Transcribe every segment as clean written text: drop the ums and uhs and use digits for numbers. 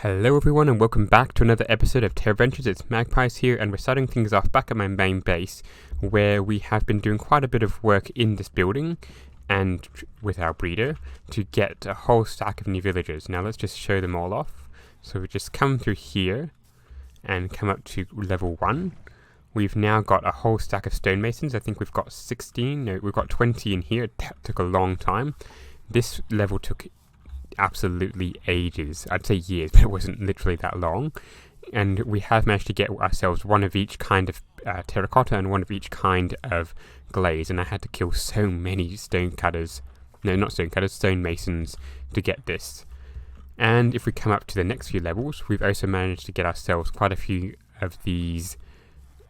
Hello everyone and welcome back to another episode of TerraVentures. It's Magpies here, and we're starting things off back at my main base where we have been doing quite a bit of work in this building and with our breeder to get a whole stack of new villagers. Now let's just show them all off. So we just come through here and come up to level 1. We've now got a whole stack of stonemasons. I think we've got 16, no, we've got 20 in here. That took a long time. This level took absolutely ages. I'd say years, but it wasn't literally that long. And we have managed to get ourselves one of each kind of terracotta and one of each kind of glaze. And I had to kill so many stonemasons to get this. And if we come up to the next few levels, we've also managed to get ourselves quite a few of these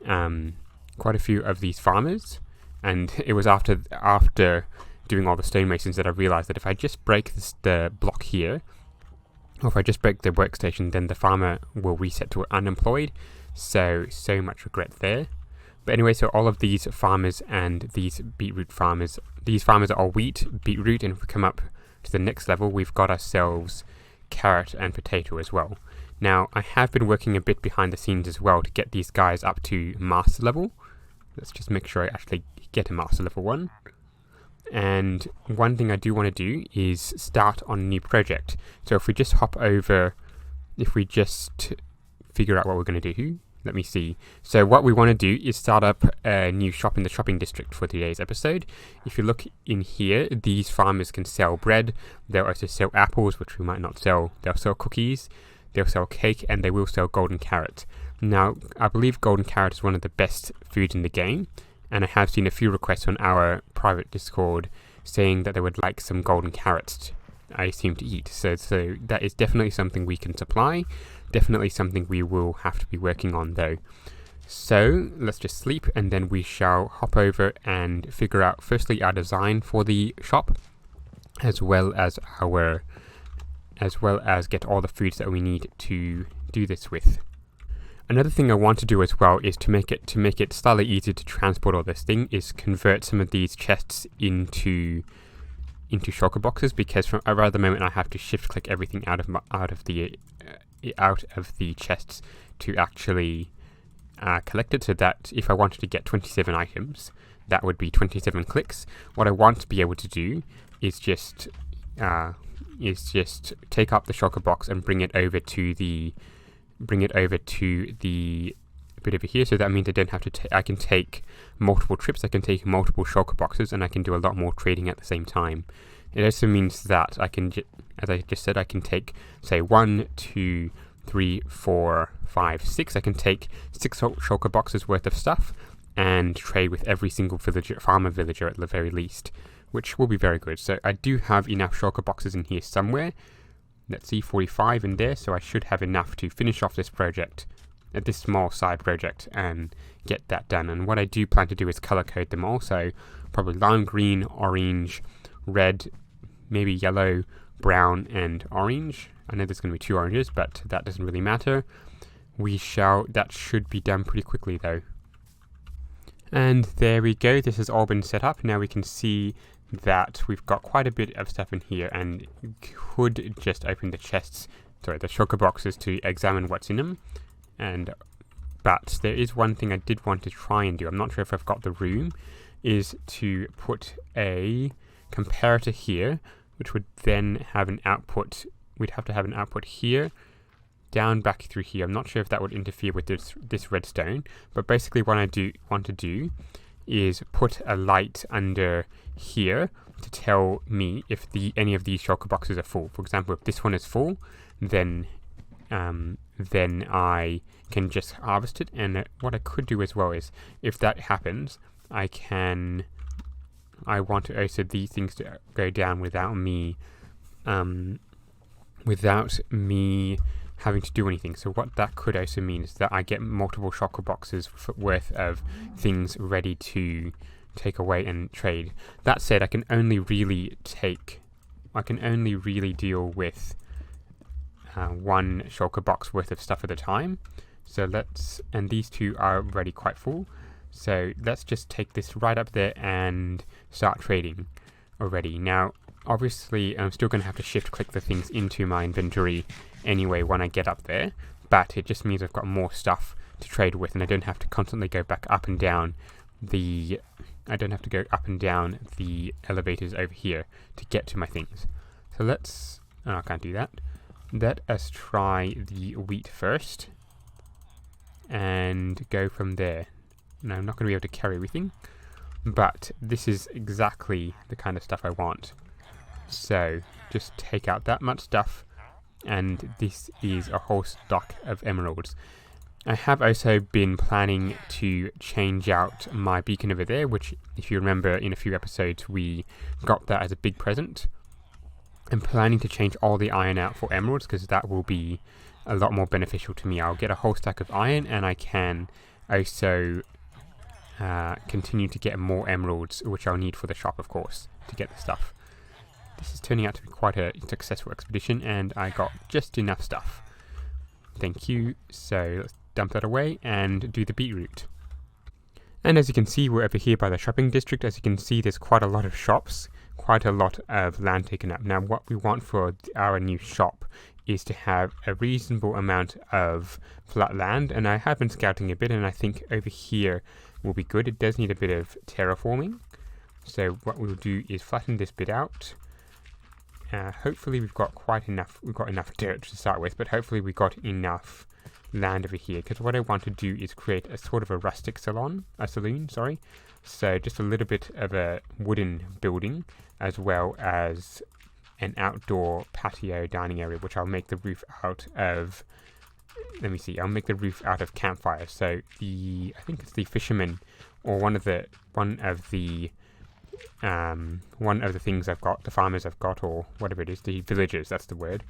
farmers. And it was after doing all the stonemasons that I realized that if I just break the block here, or if I just break the workstation, then the farmer will reset to unemployed. So much regret there. But anyway, so all of these farmers and these beetroot farmers, these farmers are all wheat, beetroot, and if we come up to the next level, we've got ourselves carrot and potato as well. Now, I have been working a bit behind the scenes as well to get these guys up to master level. Let's just make sure I actually get a master level 1. And one thing I do want to do is start on a new project. So if we just hop over, if we just figure out what we're going to do, let me see. So what we want to do is start up a new shop in the shopping district for today's episode. If you look in here, these farmers can sell bread. They'll also sell apples, which we might not sell. They'll sell cookies, they'll sell cake, and they will sell golden carrot. Now, I believe golden carrot is one of the best foods in the game. And I have seen a few requests on our private Discord saying that they would like some golden carrots I seem to eat. So that is definitely something we can supply. Definitely something we will have to be working on though. So let's just sleep, and then we shall hop over and figure out firstly our design for the shop, as well as get all the foods that we need to do this with. Another thing I want to do as well is to make it slightly easier to transport all this thing is convert some of these chests into shulker boxes, because from around the moment I have to shift click everything out of the chests to actually collect it, so that if I wanted to get 27 items, that would be 27 clicks. What I want to be able to do is just take up the shulker box and bring it over to the bit over here. So that means I don't have to I can take multiple trips, I can take multiple shulker boxes, and I can do a lot more trading at the same time. It also means that I can, as I just said, I can take, say, 1, 2, 3, 4, 5, 6. I can take 6 shulker boxes worth of stuff and trade with every single farmer villager at the very least, which will be very good. So I do have enough shulker boxes in here somewhere. Let's see, 45 in there, so I should have enough to finish off this project, this small side project, and get that done. And what I do plan to do is color code them all, so probably lime green, orange, red, maybe yellow, brown, and orange. I know there's going to be 2 oranges, but that doesn't really matter. That should be done pretty quickly though. And there we go, this has all been set up. Now we can see that we've got quite a bit of stuff in here, and could just open the shulker boxes to examine what's in them. But there is one thing I did want to try and do. I'm not sure if I've got the room, is to put a comparator here, which would then have an output. We'd have to have an output here, down back through here. I'm not sure if that would interfere with this redstone, but basically what I want to do is put a light under here to tell me if any of these shulker boxes are full. For example, if this one is full, then I can just harvest it. And what I could do as well is, if that happens, I want to also these things to go down without me having to do anything. So what that could also mean is that I get multiple shulker boxes worth of things ready to take away and trade. That said, I can only really deal with 1 shulker box worth of stuff at a time. So and these 2 are already quite full. So let's just take this right up there and start trading already. Now, Obviously, I'm still going to have to shift click the things into my inventory anyway when I get up there, but it just means I've got more stuff to trade with, and I don't have to constantly go back up and down the elevators over here to get to my things. So let's, I can't do that. Let us try the wheat first and go from there. Now, I'm not going to be able to carry everything, but this is exactly the kind of stuff I want. So just take out that much stuff, and this is a whole stock of emeralds. I have also been planning to change out my beacon over there, which, if you remember, in a few episodes we got that as a big present. I'm planning to change all the iron out for emeralds, because that will be a lot more beneficial to me. I'll get a whole stack of iron, and I can also continue to get more emeralds, which I'll need for the shop, of course, to get the stuff. This is turning out to be quite a successful expedition, and I got just enough stuff. Thank you. So let's dump that away and do the beetroot. And as you can see, we're over here by the shopping district. As you can see, there's quite a lot of shops, quite a lot of land taken up. Now, what we want for our new shop is to have a reasonable amount of flat land, and I have been scouting a bit, and I think over here will be good. It does need a bit of terraforming, so what we'll do is flatten this bit out. Hopefully we've got enough dirt to start with, but hopefully we've got enough land over here, because what I want to do is create a sort of a rustic saloon, so just a little bit of a wooden building, as well as an outdoor patio dining area, which I'll make the roof out of, I'll make the roof out of campfires. So I think it's the fishermen, or one of the things I've got, the farmers I've got, or whatever it is, the villagers, that's the word.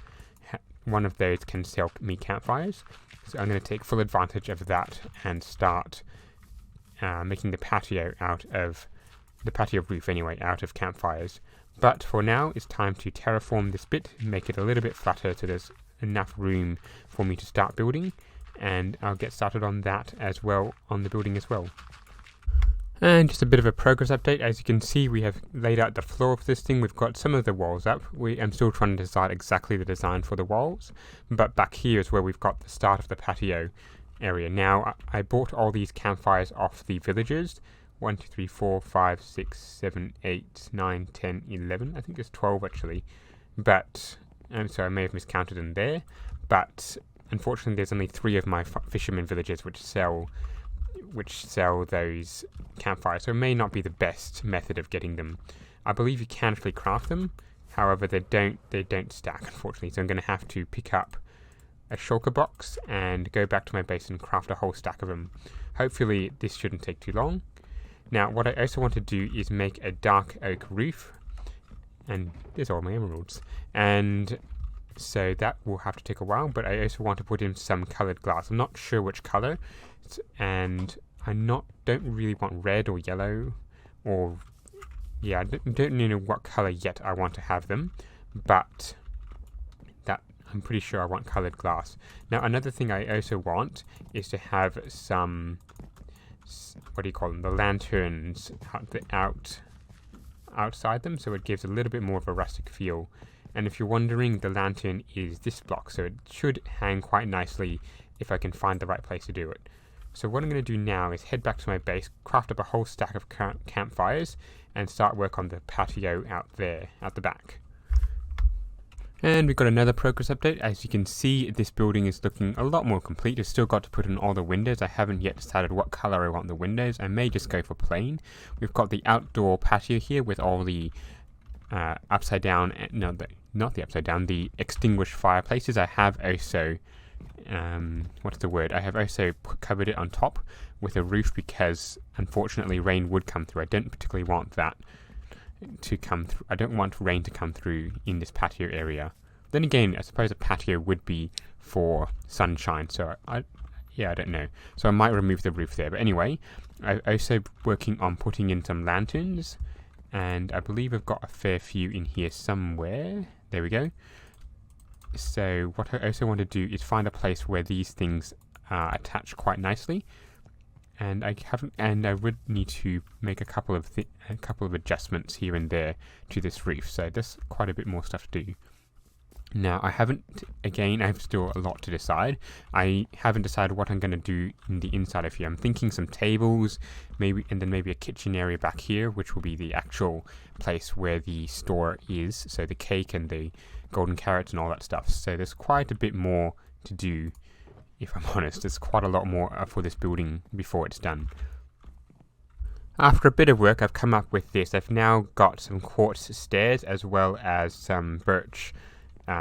One of those can sell me campfires. So I'm going to take full advantage of that and start making the patio roof anyway, out of campfires. But for now, it's time to terraform this bit, make it a little bit flatter so there's enough room for me to start building, and I'll get started on that as well, on the building as well. And just a bit of a progress update. As you can see, we have laid out the floor of this thing. We've got some of the walls up. I'm still trying to decide exactly the design for the walls, but back here is where we've got the start of the patio area. Now, I bought all these campfires off the villagers. 1, 2, 3, 4, 5, 6, 7, 8, 9, 10, 11. I think there's 12 actually. But, so I may have miscounted in there. But, unfortunately, there's only 3 of my fishermen villages which sell those campfires, so it may not be the best method of getting them. I believe you can actually craft them, however they don't stack, unfortunately, so I'm going to have to pick up a shulker box and go back to my base and craft a whole stack of them. Hopefully this shouldn't take too long. Now, what I also want to do is make a dark oak roof, and there's all my emeralds, and so that will have to take a while, but I also want to put in some coloured glass. I'm not sure which colour, and I don't really want red or yellow, or I don't know what colour yet I want to have them, but that I'm pretty sure I want coloured glass. Now, another thing I also want is to have some, what do you call them, the lanterns outside them, so it gives a little bit more of a rustic feel. And if you're wondering, the lantern is this block, so it should hang quite nicely if I can find the right place to do it. So what I'm going to do now is head back to my base, craft up a whole stack of campfires, and start work on the patio out there, at the back. And we've got another progress update. As you can see, this building is looking a lot more complete. I've still got to put in all the windows. I haven't yet decided what colour I want the windows. I may just go for plain. We've got the outdoor patio here with all the upside down, no, not the upside down, the extinguished fireplaces. I have also, I have also covered it on top with a roof because, unfortunately, rain would come through. I don't particularly want that to come through. I don't want rain to come through in this patio area. Then again, I suppose a patio would be for sunshine, so I don't know. So I might remove the roof there. But anyway, I'm also working on putting in some lanterns, and I believe I've got a fair few in here somewhere. There we go. So what I also want to do is find a place where these things attach quite nicely. and I would need to make a couple of adjustments here and there to this roof. So there's quite a bit more stuff to do. Now, I have still a lot to decide. I haven't decided what I'm going to do in the inside of here. I'm thinking some tables, and then maybe a kitchen area back here, which will be the actual place where the store is. So the cake and the golden carrots and all that stuff. So there's quite a bit more to do, if I'm honest. There's quite a lot more for this building before it's done. After a bit of work, I've come up with this. I've now got some quartz stairs as well as some birch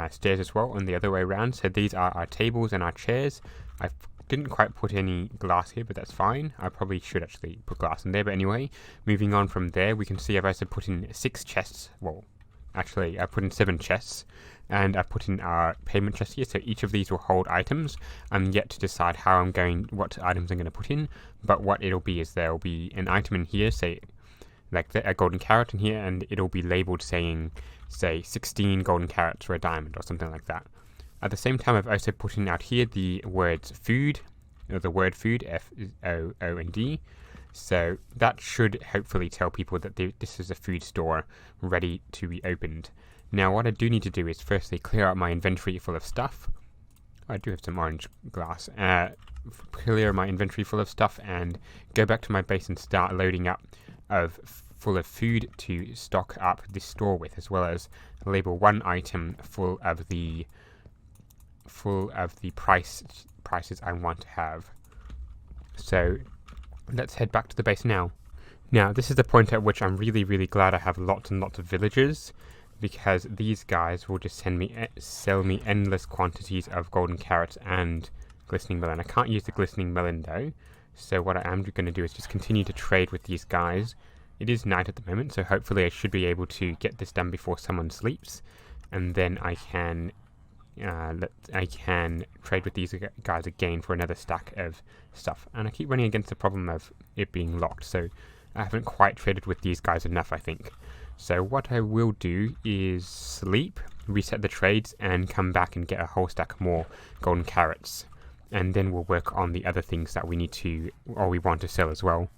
stairs as well on the other way around. So these are our tables and our chairs. I didn't quite put any glass here, but that's fine. I probably should actually put glass in there, but anyway, moving on from there, we can see I've also put in 6 chests. Well, actually, I put in 7 chests, and I put in our payment chest here, so each of these will hold items. I'm yet to decide what items I'm going to put in, but what it'll be is there'll be an item in here, say, like a golden carrot in here, and it'll be labeled saying, say, 16 golden carrots for a diamond or something like that. At the same time, I've also put in out here the words food, or the word food, FOOD. So that should hopefully tell people that this is a food store ready to be opened. Now, what I do need to do is firstly clear out my inventory full of stuff. I do have some orange glass. Clear my inventory full of stuff and go back to my base and start loading up full of food to stock up this store with, as well as label one item full of the prices I want to have. So let's head back to the base now. Now, this is the point at which I'm really, really glad I have lots and lots of villagers, because these guys will just sell me endless quantities of golden carrots and glistening melon. I can't use the glistening melon though, so what I am going to do is just continue to trade with these guys. It is night at the moment, so hopefully I should be able to get this done before someone sleeps, and then I can trade with these guys again for another stack of stuff. And I keep running against the problem of it being locked, so I haven't quite traded with these guys enough, I think. So what I will do is sleep, reset the trades, and come back and get a whole stack more golden carrots. And then we'll work on the other things that we want to sell as well.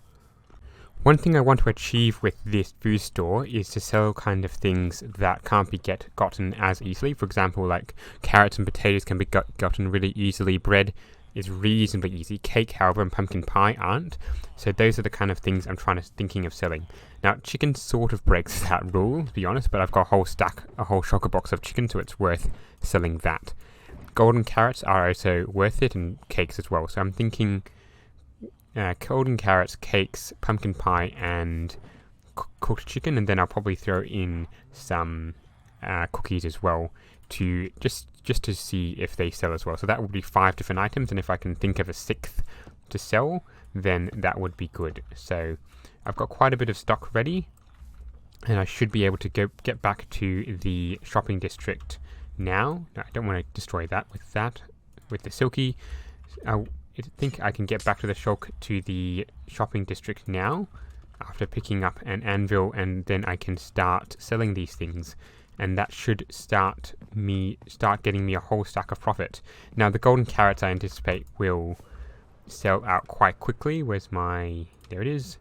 One thing I want to achieve with this food store is to sell kind of things that can't be gotten as easily. For example, like carrots and potatoes can be gotten really easily. Bread is reasonably easy. Cake, however, and pumpkin pie aren't. So those are the kind of things I'm thinking of selling. Now, chicken sort of breaks that rule, to be honest, but I've got a whole shocker box of chicken, so it's worth selling that. Golden carrots are also worth it, and cakes as well. So I'm thinking golden carrots, cakes, pumpkin pie, and cooked chicken, and then I'll probably throw in some cookies as well to just to see if they sell as well. So that would be 5 different items, and if I can think of a 6th to sell, then that would be good. So I've got quite a bit of stock ready, and I should be able to get back to the shopping district now. No, I don't want to destroy that with the silky. I think I can get back to the shopping district now after picking up an anvil, and then I can start selling these things, and that should start getting me a whole stack of profit. Now, the golden carrots I anticipate will sell out quite quickly. There it is.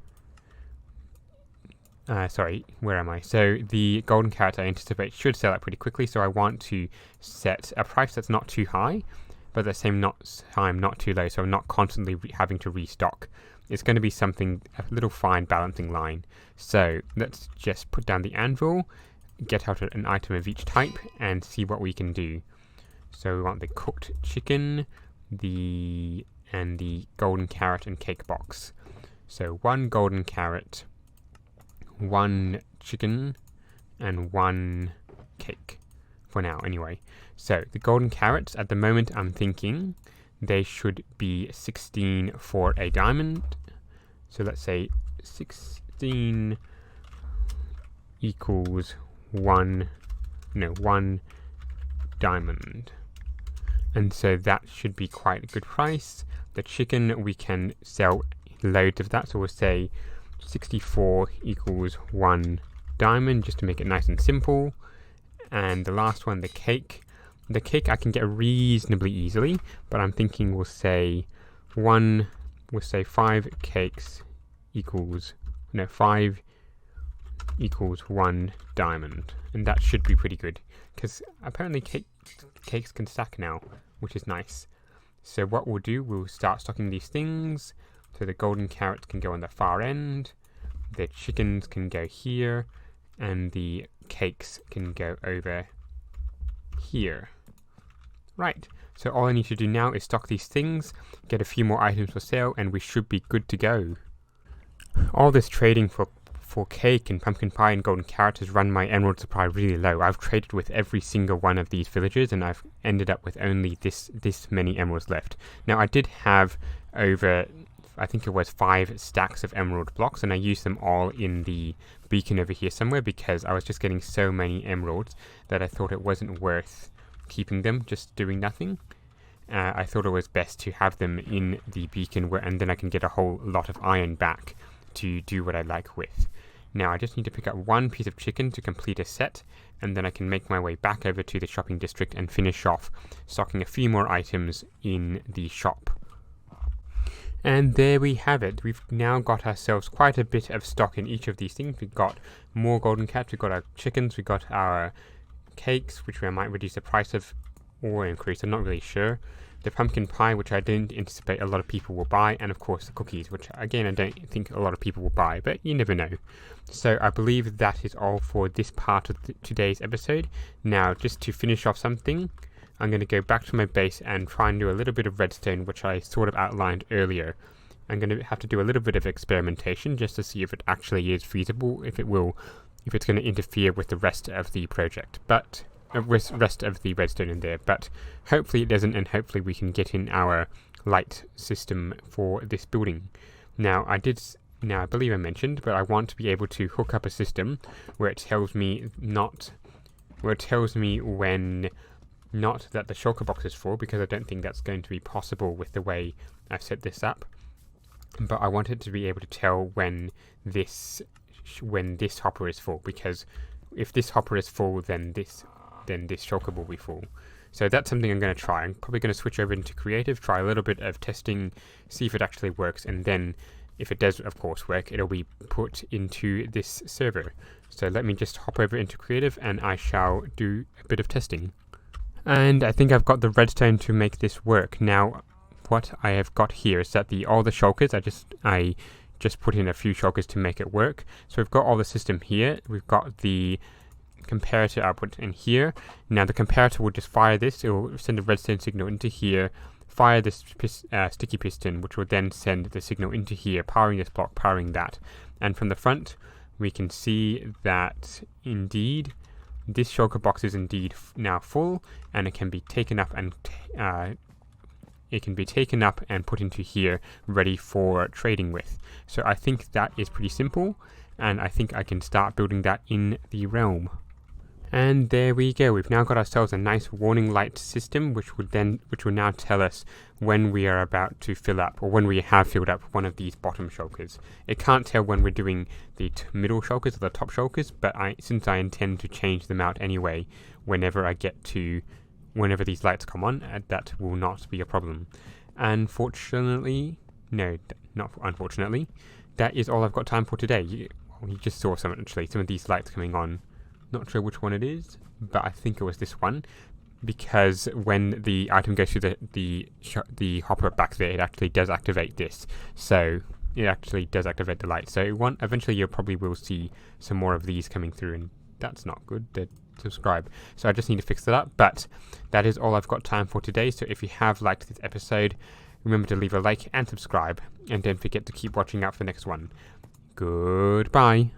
Sorry, where am I? So the golden carrots I anticipate should sell out pretty quickly, so I want to set a price that's not too high, but at the same time not too low, so I'm not constantly having to restock. It's going to be a little fine balancing line. So let's just put down the anvil, get out an item of each type, and see what we can do. So we want the cooked chicken, and the golden carrot and cake box. So 1 golden carrot, 1 chicken, and 1 cake. For now, anyway. So the golden carrots, at the moment, I'm thinking they should be 16 for a diamond. So let's say 16 equals 1 diamond. And so that should be quite a good price. The chicken, we can sell loads of that. So we'll say 64 equals 1 diamond, just to make it nice and simple. And the last one, the cake. The cake I can get reasonably easily, but I'm thinking we'll say 1 we'll say 5 cakes equals, no, 5 equals 1 diamond. And that should be pretty good, because apparently cakes can stack now, which is nice. So what we'll do, we'll start stocking these things. So the golden carrots can go on the far end, the chickens can go here, and the cakes can go over here. Right, so all I need to do now is stock these things, get a few more items for sale, and we should be good to go. All this trading for cake and pumpkin pie and golden carrots has run my emerald supply really low. I've traded with every single one of these villagers, and I've ended up with only this many emeralds left. Now I did have over, I think it was 5 stacks of emerald blocks, and I used them all in the beacon over here somewhere because I was just getting so many emeralds that I thought it wasn't worth keeping them just doing nothing. I thought it was best to have them in the beacon, and then I can get a whole lot of iron back to do what I like with. Now I just need to pick up 1 piece of chicken to complete a set, and then I can make my way back over to the shopping district and finish off stocking a few more items in the shop. And there we have it. We've now got ourselves quite a bit of stock in each of these things. We've got more golden cats, we've got our chickens, we've got our cakes, which I might reduce the price of or increase, I'm not really sure. The pumpkin pie, which I don't anticipate a lot of people will buy, and of course the cookies, which again I don't think a lot of people will buy, but you never know. So I believe that is all for this part of today's episode. Now, just to finish off something, I'm going to go back to my base and try and do a little bit of redstone, which I sort of outlined earlier. I'm going to have to do a little bit of experimentation just to see if it actually is feasible, if it's going to interfere with the rest of the project, but rest of the redstone in there, but hopefully it doesn't, and hopefully we can get in our light system for this building. Now I believe I mentioned, but I want to be able to hook up a system where it tells me when not that the shulker box is full, because I don't think that's going to be possible with the way I've set this up, but I want it to be able to tell when this hopper is full, because if this hopper is full, then this shulker will be full. So that's something I'm going to try. I'm probably going to switch over into creative, try a little bit of testing, see if it actually works, and then if it does, of course, work, it'll be put into this server. So let me just hop over into creative and I shall do a bit of testing. And I think I've got the redstone to make this work. Now, what I have got here is that all the shulkers, I just put in a few shulkers to make it work. So we've got all the system here. We've got the comparator output in here. Now the comparator will just fire this. It will send a redstone signal into here, fire this sticky piston, which will then send the signal into here, powering this block, powering that. And from the front, we can see that indeed this shulker box is indeed now full, and it can be taken up and put into here, ready for trading with. So I think that is pretty simple, and I think I can start building that in the realm. And there we go. We've now got ourselves a nice warning light system, which will now tell us when we are about to fill up, or when we have filled up one of these bottom shulkers. It can't tell when we're doing the middle shulkers or the top shulkers, but since I intend to change them out anyway, whenever these lights come on, that will not be a problem. Unfortunately, no, not unfortunately, that is all I've got time for today. You just saw some of these lights coming on. Not sure which one it is, but I think it was this one, because when the item goes through the hopper back there, it actually does activate this. So it actually does activate the light. So eventually you probably will see some more of these coming through, and that's not good. Subscribe. So I just need to fix that up, but that is all I've got time for today. So if you have liked this episode, remember to leave a like and subscribe, and don't forget to keep watching out for the next one. Goodbye.